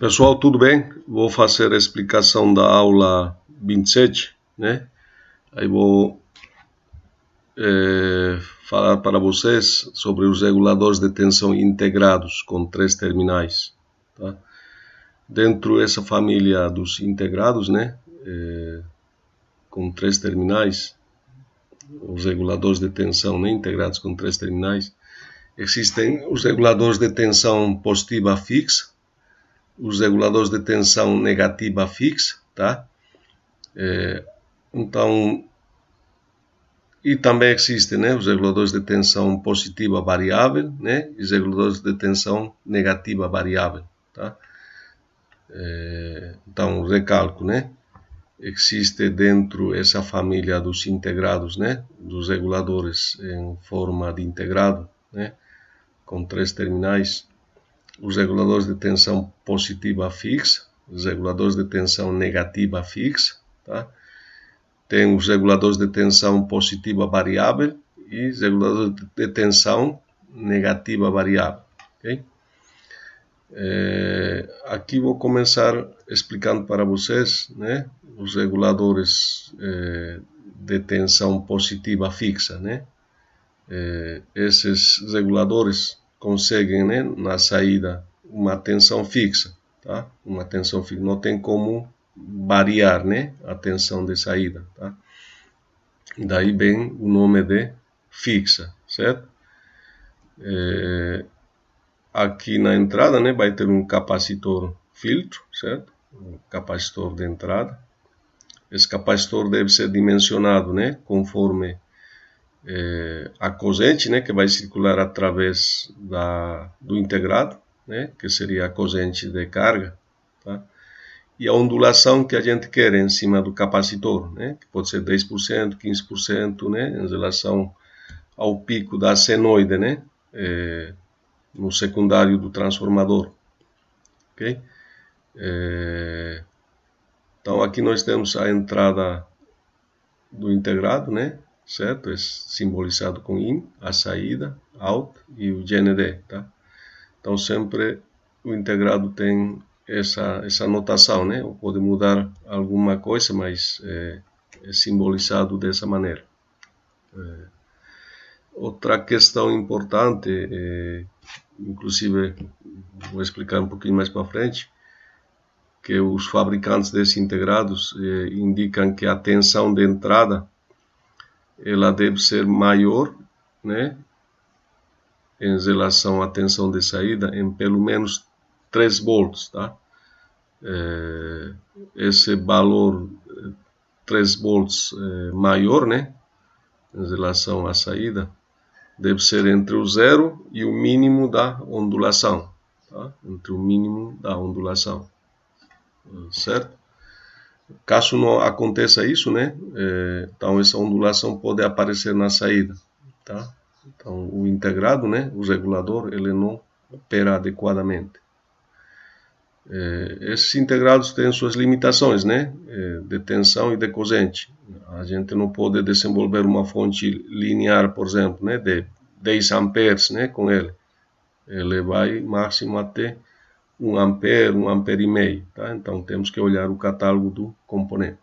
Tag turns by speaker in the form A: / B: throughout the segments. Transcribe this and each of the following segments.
A: Pessoal, tudo bem? Vou fazer a explicação da aula 27, né? Aí vou falar para vocês sobre os reguladores de tensão integrados com 3 terminais, tá? Dentro dessa família dos integrados, né? Com 3 terminais, os reguladores de tensão, né? Integrados com 3 terminais, existem os reguladores de tensão positiva fixa, os reguladores de tensão negativa fixa, tá? Então, e também existem, né, os reguladores de tensão positiva variável, né, e os reguladores de tensão negativa variável, tá? Então, recalco, né, existe dentro essa família dos integrados, né, dos reguladores em forma de integrado, né, com 3 terminais, os reguladores de tensão positiva fixa, os reguladores de tensão negativa fixa, tá? Tem os reguladores de tensão positiva variável e os reguladores de tensão negativa variável. Okay? Aqui vou começar explicando para vocês, né, os reguladores de tensão positiva fixa, né? Esses reguladores conseguem, né, na saída uma tensão fixa, tá? Uma tensão fixa, não tem como variar, né, a tensão de saída, tá? E daí vem o nome de fixa, certo? Aqui na entrada, né, vai ter um capacitor filtro, certo? Um capacitor de entrada. Esse capacitor deve ser dimensionado, né, conforme a corrente, né, que vai circular através do integrado, né, que seria a corrente de carga, tá? E a ondulação que a gente quer em cima do capacitor, né, que pode ser 10%, 15%, né, em relação ao pico da senoide, né, no secundário do transformador. Ok? Então aqui nós temos a entrada do integrado, né, certo? É simbolizado com IN, a saída, out e o GND, tá? Então sempre o integrado tem essa notação, né? Ou pode mudar alguma coisa, mas é simbolizado dessa maneira. Outra questão importante, inclusive vou explicar um pouquinho mais para frente, que os fabricantes desses integrados indicam que a tensão de entrada ela deve ser maior, né, em relação à tensão de saída, em pelo menos 3 volts, tá? Esse valor 3 volts maior, né, em relação à saída, deve ser entre o zero e o mínimo da ondulação, tá? Entre o mínimo da ondulação, certo? Caso não aconteça isso, né, então essa ondulação pode aparecer na saída, tá? Então o integrado, né, o regulador, ele não opera adequadamente. Esses integrados têm suas limitações, né, de tensão e de corrente. A gente não pode desenvolver uma fonte linear, por exemplo, né, de 10 amperes, né, com ele. Ele vai máximo até 1 ampere, 1 ampere e meio, tá? Então temos que olhar o catálogo do componente.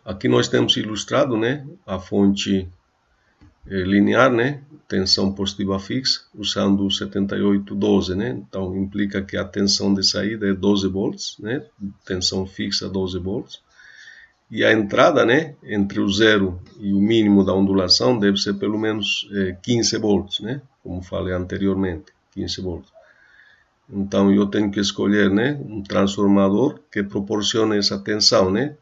A: Aqui nós temos ilustrado, né, a fonte linear, né, tensão positiva fixa, usando o 7812, né? Então implica que a tensão de saída é 12 volts, né? Tensão fixa 12 volts. E a entrada, né, entre o zero e o mínimo da ondulação deve ser pelo menos 15 volts, né? Como falei anteriormente, 15 volts. Então eu tenho que escolher, né, um transformador que proporcione essa tensão, né?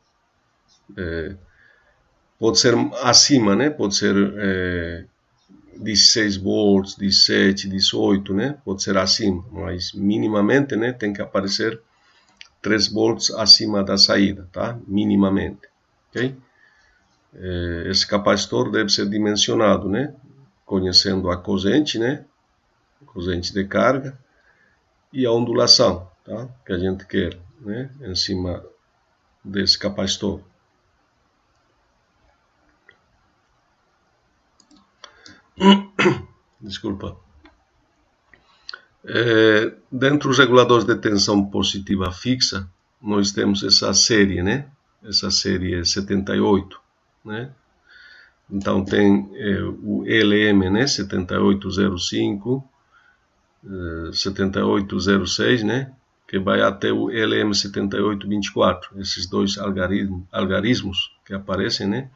A: Pode ser acima, né? Pode ser 16 volts, 17, 18, né? Pode ser acima, mas minimamente, né, tem que aparecer 3 volts acima da saída, tá? Minimamente, ok? Esse capacitor deve ser dimensionado, né? Conhecendo a corrente, né? Corrente de carga e a ondulação, tá? Que a gente quer, né? Em cima desse capacitor. Desculpa. Dentro dos reguladores de tensão positiva fixa, nós temos essa série, né? Essa série 78, né? Então tem o LM, né? 7805, 7806, né? Que vai até o LM 7824. Esses dois algarismos que aparecem, né?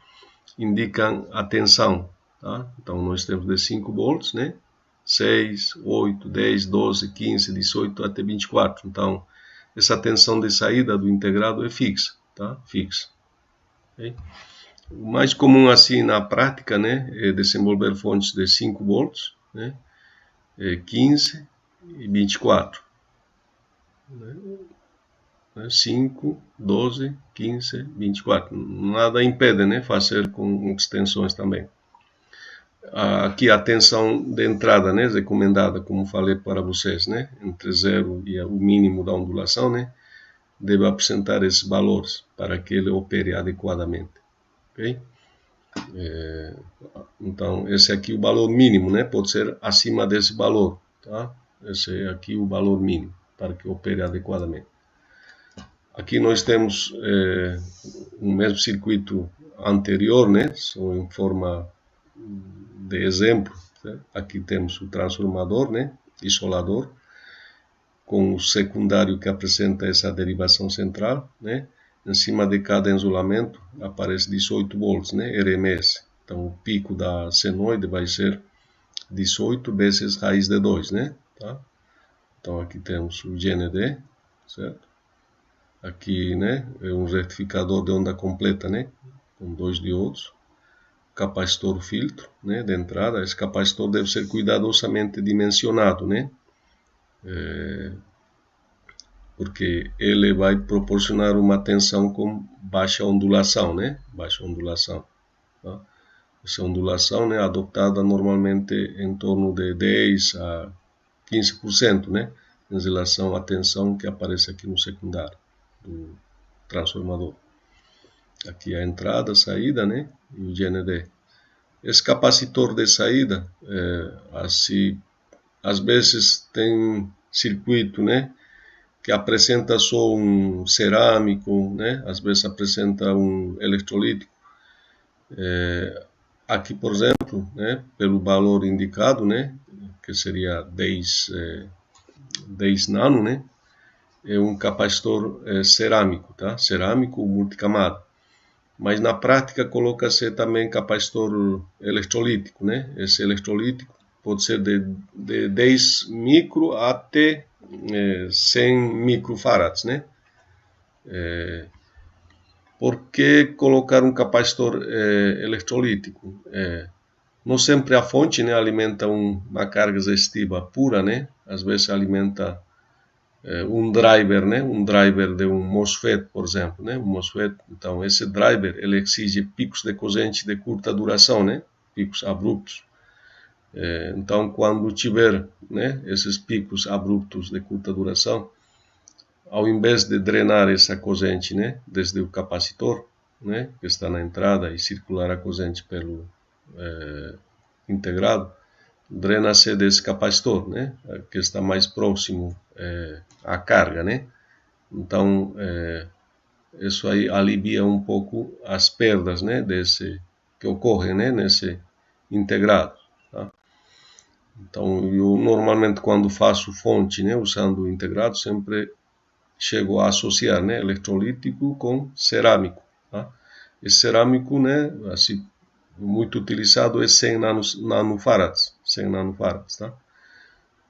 A: Indicam a tensão, tá? Então nós temos de 5 volts, né? 6, 8, 10, 12, 15, 18 até 24. Então, essa tensão de saída do integrado é fixa, tá? Fixa. Okay? O mais comum assim na prática, né, é desenvolver fontes de 5 volts, né, 15 e 24. 5, 12, 15, 24. Nada impede, né, fazer com extensões também. Aqui a tensão de entrada, né, recomendada, como falei para vocês, né, entre 0 e o mínimo da ondulação, né, deve apresentar esses valores para que ele opere adequadamente. Ok? Então, esse aqui é o valor mínimo, né, pode ser acima desse valor, tá? Esse é aqui o valor mínimo para que opere adequadamente. Aqui nós temos o mesmo circuito anterior, né, só em forma de exemplo, né? Aqui temos o transformador, né, isolador, com o secundário que apresenta essa derivação central, né? Em cima de cada isolamento aparece 18 volts, né, RMS. Então o pico da senoide vai ser 18 vezes raiz de 2, né? Tá? Então aqui temos o GND, certo? Aqui, né, é um retificador de onda completa, né, com 2 diodos. Capacitor filtro, né, de entrada. Esse capacitor deve ser cuidadosamente dimensionado, né, porque ele vai proporcionar uma tensão com baixa ondulação, né, baixa ondulação. Tá? Essa ondulação, né, adoptada normalmente em torno de 10 a 15%, né, em relação à tensão que aparece aqui no secundário do transformador. Aqui a entrada, a saída, né, e o GND. Esse capacitor de saída, assim, às vezes tem circuito, né, que apresenta só um cerâmico, né, às vezes apresenta um eletrolítico. Aqui, por exemplo, né, pelo valor indicado, né, que seria 10 nano, né, é um capacitor cerâmico, tá? Cerâmico multicamada. Mas na prática coloca-se também capacitor eletrolítico, né? Esse eletrolítico pode ser de 10 micro até 100 microfarads, né? Por que colocar um capacitor eletrolítico? Não sempre a fonte, né, alimenta uma carga resistiva pura, né? Às vezes alimenta um driver, né? Um driver de um MOSFET, por exemplo, né? Um MOSFET, então esse driver ele exige picos de corrente de curta duração, né? Picos abruptos. Então, quando tiver, né, esses picos abruptos de curta duração, ao invés de drenar essa corrente, né, desde o capacitor, né, que está na entrada e circular a corrente pelo integrado, drena-se desse capacitor, né, que está mais próximo à carga, né. Então, isso aí alivia um pouco as perdas, né, que ocorrem, né, nesse integrado. Tá? Então, eu normalmente quando faço fonte, né, usando o integrado, sempre chego a associar, né, eletrolítico com cerâmico. Tá? Esse cerâmico, né, assim, muito utilizado é 100 nanofarads, 100 nanofarads, tá?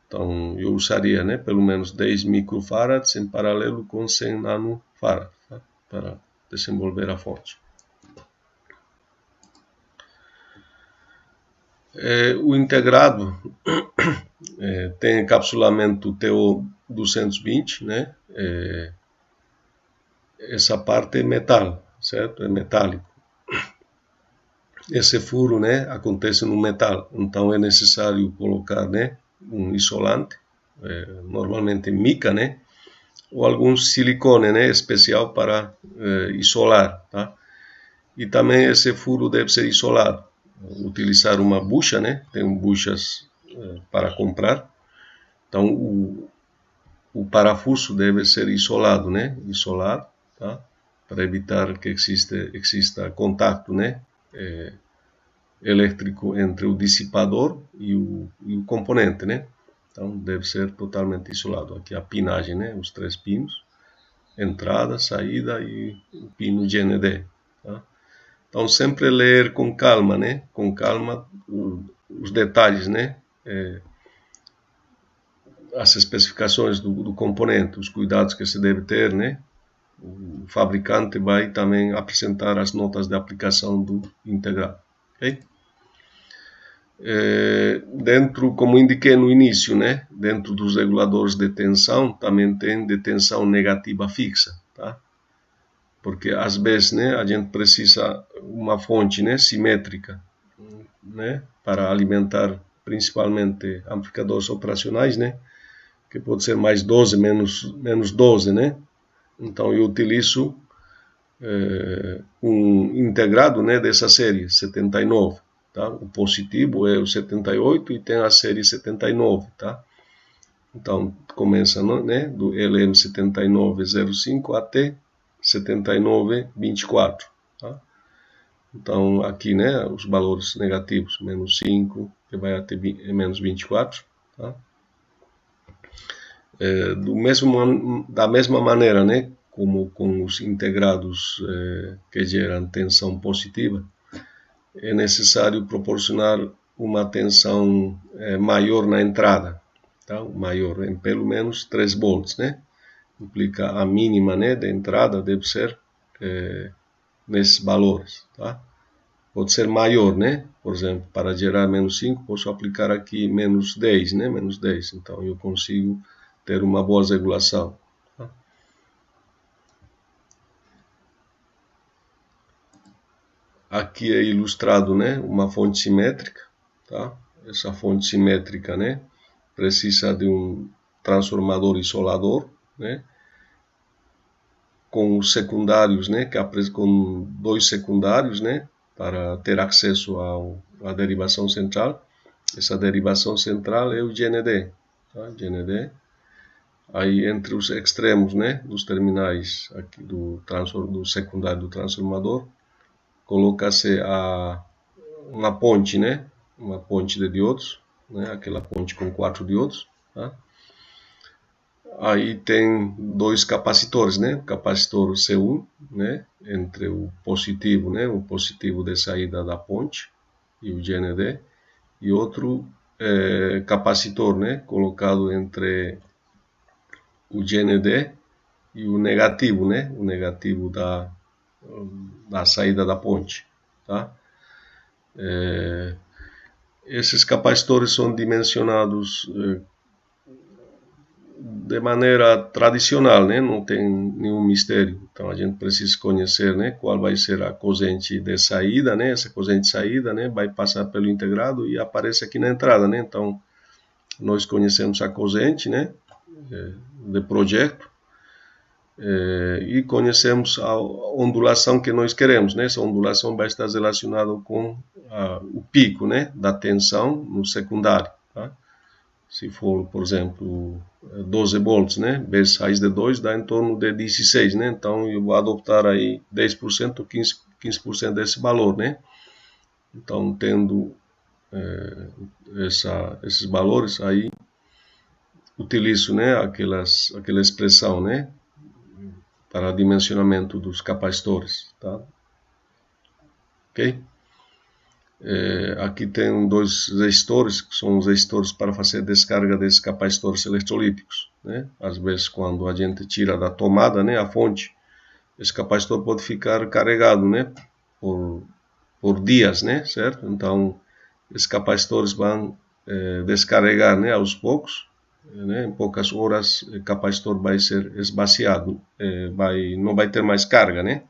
A: Então, eu usaria, né, pelo menos 10 microfarads em paralelo com 100 nanofarads, tá? Para desenvolver a fonte. O integrado tem encapsulamento TO220, né? Essa parte é metal, certo? É metálico. Esse furo, né, acontece no metal, então é necessário colocar, né, um isolante, normalmente mica, né, ou algum silicone, né, especial para isolar, tá? E também esse furo deve ser isolado. Utilizar uma bucha, né, tem buchas para comprar, Então o parafuso deve ser isolado, né? Isolado, tá? Para evitar que exista contato, né? Elétrico entre o dissipador e o componente, né? Então deve ser totalmente isolado. Aqui a pinagem, né? Os 3 pinos, entrada, saída e o pino GND. Tá? Então sempre ler com calma, né? Com calma os detalhes, né? As especificações do componente, os cuidados que se deve ter, né? O fabricante vai também apresentar as notas de aplicação do integrado. Okay? Dentro, como indiquei no início, né, dentro dos reguladores de tensão, também tem de tensão negativa fixa, tá? Porque às vezes, né, a gente precisa uma fonte, né, simétrica, né, para alimentar principalmente amplificadores operacionais, né, que pode ser mais 12, menos 12, né? Então eu utilizo um integrado, né, dessa série 79. Tá? O positivo é o 78 e tem a série 79, tá? Então começa, né, do LM7905 até 7924, tá? Então aqui, né, os valores negativos, menos 5, que vai até menos 24, tá? Da mesma maneira, né, como com os integrados que geram tensão positiva, é necessário proporcionar uma tensão maior na entrada, tá? Maior, em pelo menos 3 volts, né? Implica a mínima, né, de entrada deve ser nesses valores, tá? Pode ser maior, né? Por exemplo, para gerar menos 5, posso aplicar aqui menos 10, né? Menos 10, então eu consigo ter uma boa regulação. Tá? Aqui é ilustrado, né, uma fonte simétrica, tá? Essa fonte simétrica, né, precisa de um transformador isolador, né, com os secundários, né, com 2 secundários, né, para ter acesso à derivação central. Essa derivação central é o GND, tá? GND. Aí entre os extremos, né, dos terminais aqui do secundário do transformador, coloca-se uma ponte, né? Uma ponte de diodos, né? Aquela ponte com 4 diodos, tá? Aí tem 2 capacitores, né? O capacitor C1, né? Entre o positivo, né? O positivo de saída da ponte e o GND, e outro capacitor, né? Colocado entre o GND e o negativo, né? O negativo da saída da ponte, tá? Esses capacitores são dimensionados de maneira tradicional, né? Não tem nenhum mistério. Então a gente precisa conhecer, né, qual vai ser a corrente de saída, né? Essa corrente de saída, né, vai passar pelo integrado e aparece aqui na entrada, né? Então nós conhecemos a corrente, né, de projeto, e conhecemos a ondulação que nós queremos, né? Essa ondulação vai estar relacionada com o pico, né, da tensão no secundário, tá? Se for, por exemplo, 12 volts, né, vezes raiz de 2 dá em torno de 16, né? Então eu vou adoptar aí 10% ou 15% desse valor, né? Então tendo esses valores aí, utilizo, né, aquela expressão, né, para dimensionamento dos capacitores, tá? Ok? Aqui tem 2 resistores, que são os resistores para fazer descarga desses capacitores eletrolíticos, né? Às vezes quando a gente tira da tomada, né, a fonte, esse capacitor pode ficar carregado, né, por dias, né, certo? Então esses capacitores vão descarregar, né, aos poucos, né? Em poucas horas o capacitor vai ser esvaziado, não vai ter mais carga, né?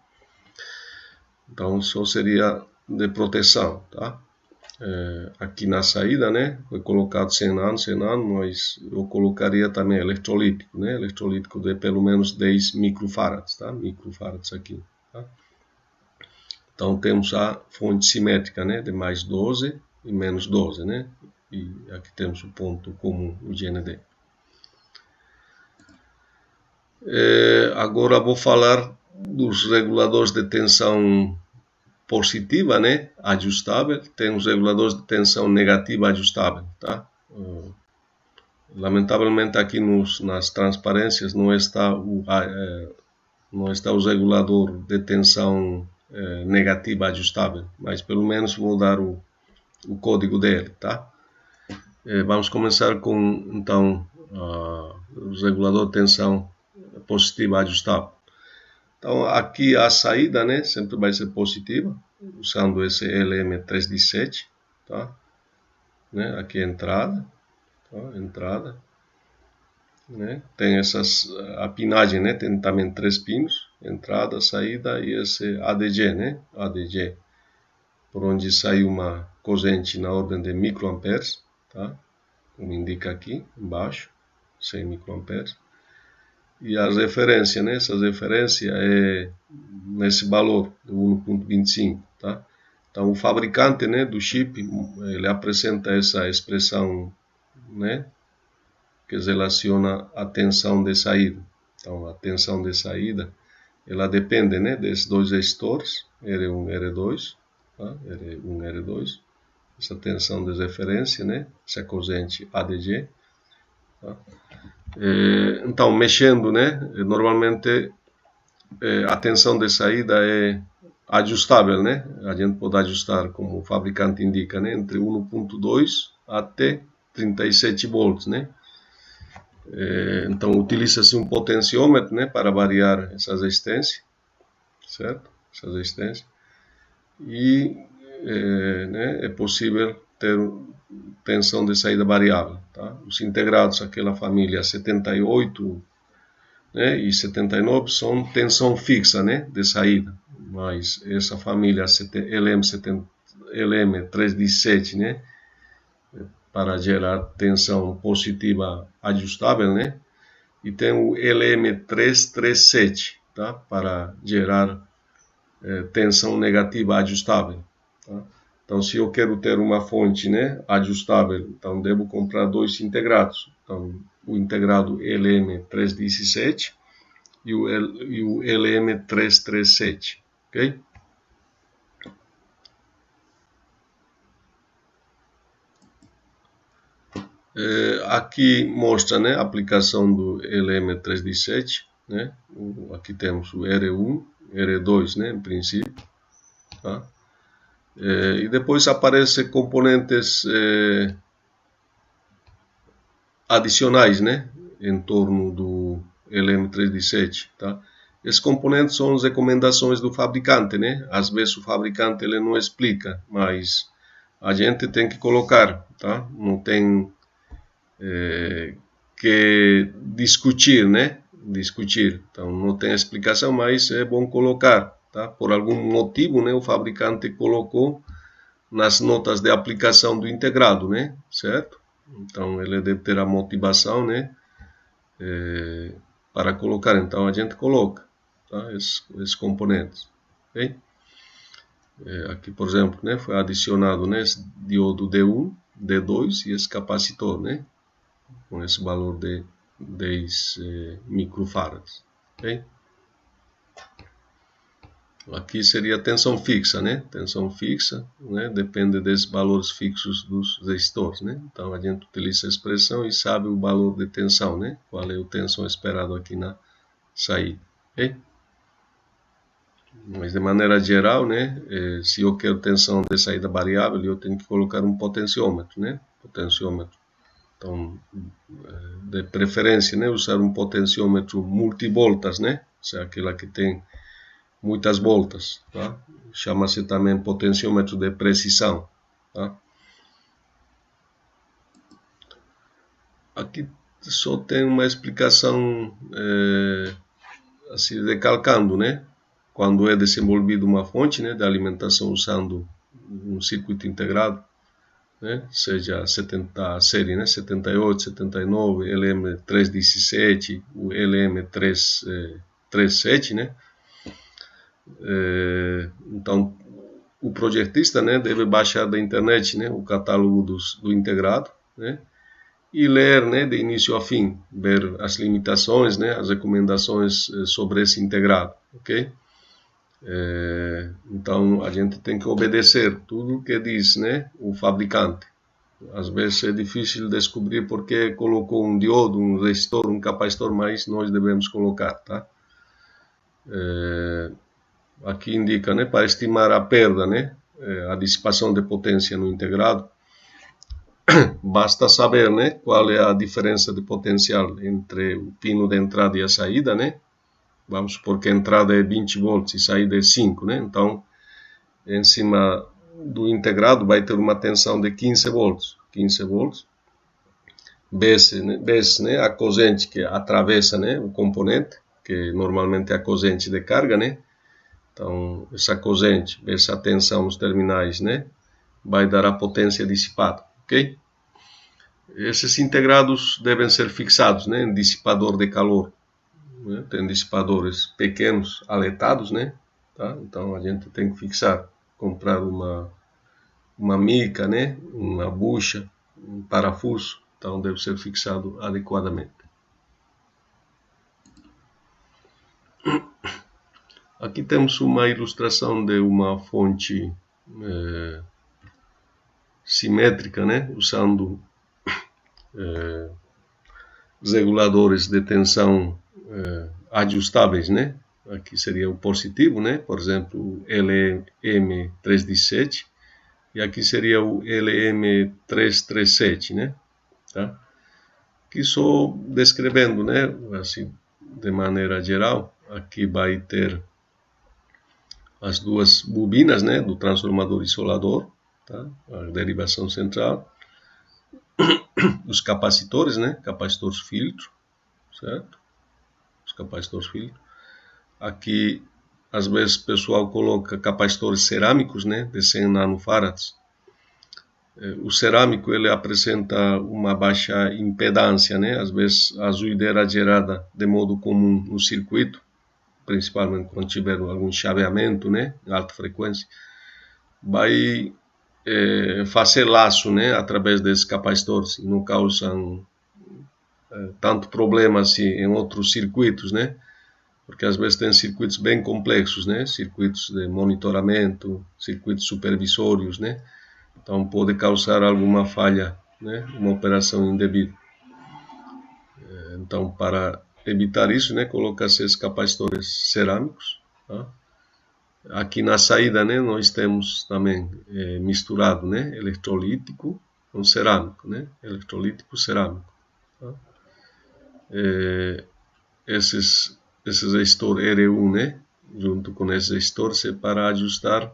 A: Então só seria de proteção, tá? Aqui na saída, né, foi colocado xenano, mas eu colocaria também eletrolítico, né, eletrolítico de pelo menos 10 microfarads, tá? Microfarads aqui, tá? Então temos a fonte simétrica, né, de mais 12 e menos 12, né? E aqui temos o ponto comum, o GND. Agora vou falar dos reguladores de tensão positiva, né, ajustável. Tem os reguladores de tensão negativa ajustável, tá? Lamentavelmente aqui nas transparências não está o regulador de tensão negativa ajustável, mas pelo menos vou dar o código dele, tá? Vamos começar com, então, o regulador de tensão positiva ajustável. Então, aqui a saída, né, sempre vai ser positiva, usando esse LM317, tá? Né? Aqui a entrada, tá? Entrada, né? Tem a pinagem, né? Tem também 3 pinos, entrada, saída e esse ADG, né? ADG, por onde sai uma corrente na ordem de microamperes, tá? Como indica aqui embaixo, 100 microamperes. E a referência, né? Essa referência é nesse valor de 1.25, tá? Então o fabricante, né, do chip, ele apresenta essa expressão, né, que relaciona a tensão de saída. Então a tensão de saída, ela depende, né, desses dois resistores, R1 e R2, tá? R1 e R2, essa tensão de referência, né, essa corrente ADG, tá? Então, mexendo, né, normalmente a tensão de saída é ajustável, né? A gente pode ajustar, como o fabricante indica, né, entre 1.2 até 37 volts, né? Então, utiliza-se um potenciômetro, né, para variar essa resistência, certo? Essa resistência. E né, é possível ter tensão de saída variável, tá? Os integrados, aquela família 78, né, e 79 são tensão fixa, né, de saída, mas essa família LM317, né, para gerar tensão positiva ajustável, né, e tem o LM337, tá, para gerar tensão negativa ajustável, tá? Então, se eu quero ter uma fonte, né, ajustável, então devo comprar 2 integrados. Então, o integrado LM317 e o LM337, ok? Aqui mostra, né, a aplicação do LM317, né? Aqui temos o R1, R2, né, em princípio, tá? E depois aparecem componentes adicionais, né, em torno do LM317, tá? Esses componentes são as recomendações do fabricante, né? Às vezes o fabricante ele não explica, mas a gente tem que colocar, tá? Não tem que discutir, né? Discutir. Então não tem explicação, mas é bom colocar, tá? Por algum motivo, né? O fabricante colocou nas notas de aplicação do integrado, né? Certo? Então ele deve ter a motivação, né? Para colocar. Então a gente coloca, tá? Esses componentes, ok? Aqui, por exemplo, né? Foi adicionado, né? Esse diodo D1, D2 e esse capacitor, né? Com esse valor de 10 microfarads, ok? Aqui seria a tensão fixa, né? Tensão fixa, né? Depende desses valores fixos dos resistores, né? Então a gente utiliza a expressão e sabe o valor de tensão, né? Qual é a tensão esperada aqui na saída, ok? Mas de maneira geral, né? Se eu quero tensão de saída variável, eu tenho que colocar um potenciômetro, né? Potenciômetro. Então, de preferência, né? Usar um potenciômetro multivoltas, né? Ou seja, aquela que tem muitas voltas, tá? Chama-se também potenciômetro de precisão, tá? Aqui só tem uma explicação assim, recalcando, né? Quando é desenvolvida uma fonte, né, de alimentação usando um circuito integrado, né? Seja a série, né? 78, 79, LM317, o LM337, né? Então, o projetista, né, deve baixar da internet, né, o catálogo do integrado, né, e ler, né, de início a fim, ver as limitações, né, as recomendações sobre esse integrado, ok? Então a gente tem que obedecer tudo que diz, né, o fabricante. Às vezes é difícil descobrir porque colocou um diodo, um resistor, um capacitor, mas nós devemos colocar, tá? Aqui indica, né, para estimar a perda, né, a dissipação de potência no integrado, basta saber, né, qual é a diferença de potencial entre o pino de entrada e a saída, né? Vamos supor que a entrada é 20 volts e saída é 5, né? Então, em cima do integrado vai ter uma tensão de 15 volts. 15 volts. Bs, né, a corrente que atravessa, né, o componente, que normalmente é a corrente de carga, né? Então, essa corrente, essa tensão nos terminais, né, vai dar a potência dissipada, ok? Esses integrados devem ser fixados, né, em dissipador de calor. Né? Tem dissipadores pequenos, aletados, né? Tá? Então a gente tem que fixar, comprar uma mica, né? Uma bucha, um parafuso. Então deve ser fixado adequadamente. Aqui temos uma ilustração de uma fonte simétrica, né? Usando os reguladores de tensão ajustáveis, né? Aqui seria o positivo, né? Por exemplo, o LM317 e aqui seria o LM337, né? Tá? Aqui só descrevendo, né? Assim, de maneira geral, aqui vai ter as duas bobinas, né? Do transformador isolador, tá? A derivação central, os capacitores, né? Capacitores filtro, certo? Os capacitores filtro. Aqui, às vezes, o pessoal coloca capacitores cerâmicos, né? De 100 nanofarads. O cerâmico ele apresenta uma baixa impedância, né? Às vezes a zuideira gerada de modo comum no circuito, principalmente quando tiver algum chaveamento, né? Em alta frequência, vai fazer laço, né? Através desses capacitores e não causam tanto problema assim em outros circuitos, né? Porque às vezes tem circuitos bem complexos, né? Circuitos de monitoramento, circuitos supervisórios, né? Então pode causar alguma falha, né? Uma operação indevida. Então para evitar isso, né? Coloca-se esses capacitores cerâmicos. Tá? Aqui na saída, né? Nós temos também misturado, né? Eletrolítico com cerâmico, né? Eletrolítico cerâmico. Tá? Esses resistor R1, né? Junto com esse resistor, é para ajustar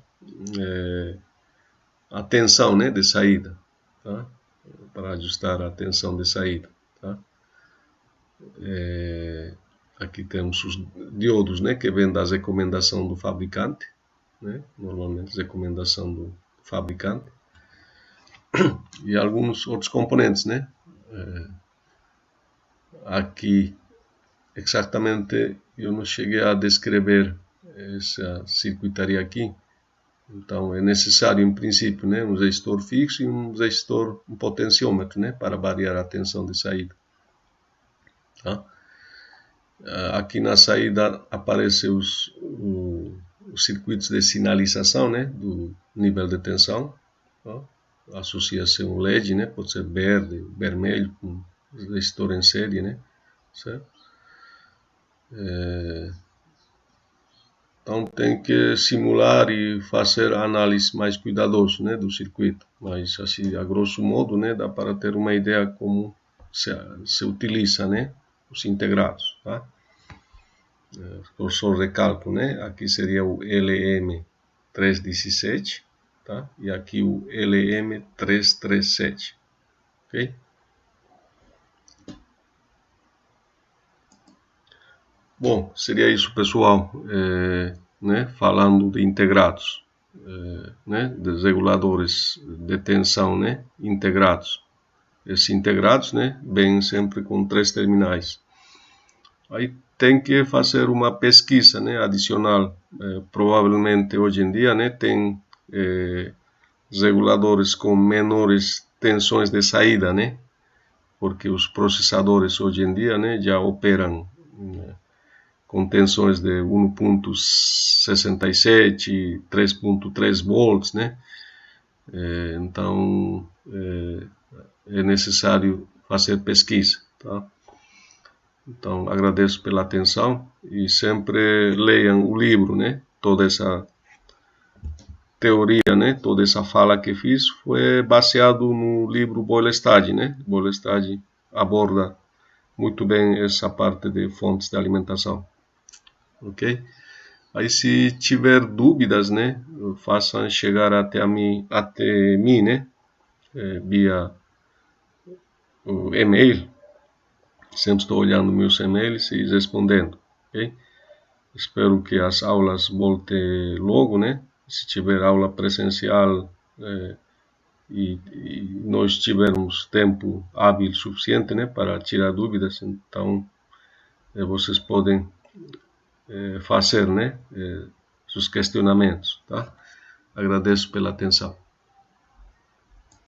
A: a tensão, né? De saída. Tá? Para ajustar a tensão de saída. Tá? Aqui temos os diodos, né? Que vêm das recomendações do fabricante. Né? Normalmente, recomendação do fabricante. E alguns outros componentes, né? Aqui, exatamente, eu não cheguei a descrever essa circuitaria aqui. Então, é necessário, em princípio, né, um resistor fixo e um resistor, um potenciômetro, né, para variar a tensão de saída. Tá? Aqui na saída aparecem os circuitos de sinalização, né, do nível de tensão. Tá? Associa-se um LED, né, pode ser verde, vermelho, com resistor em série, né, certo? Então tem que simular e fazer análise mais cuidadosa, né, do circuito. Mas assim, a grosso modo, né, dá para ter uma ideia como se utiliza, né, os integrados. Tá? Eu só recalco, né, aqui seria o LM317, tá? E aqui o LM337, ok? Bom, seria isso, pessoal, né, falando de integrados, né, dos reguladores de tensão, né, integrados. Esses integrados, né, vêm sempre com 3 terminais. Aí tem que fazer uma pesquisa, né, adicional. Provavelmente hoje em dia, né, tem reguladores com menores tensões de saída, né, porque os processadores hoje em dia, né, já operam com tensões de 1.67, 3.3 volts, né? Então é necessário fazer pesquisa, tá? Então agradeço pela atenção e sempre leiam o livro, né? Toda essa teoria, né? Toda essa fala que fiz foi baseado no livro Boylestad, né? Boylestad aborda muito bem essa parte de fontes de alimentação, ok? Aí se tiver dúvidas, né? Façam chegar até mim, né? Via o e-mail. Sempre estou olhando meus e-mails e respondendo, ok? Espero que as aulas voltem logo, né? Se tiver aula presencial e nós tivermos tempo hábil suficiente, né, para tirar dúvidas, então vocês podem fazer, né, seus questionamentos, tá? Agradeço pela atenção.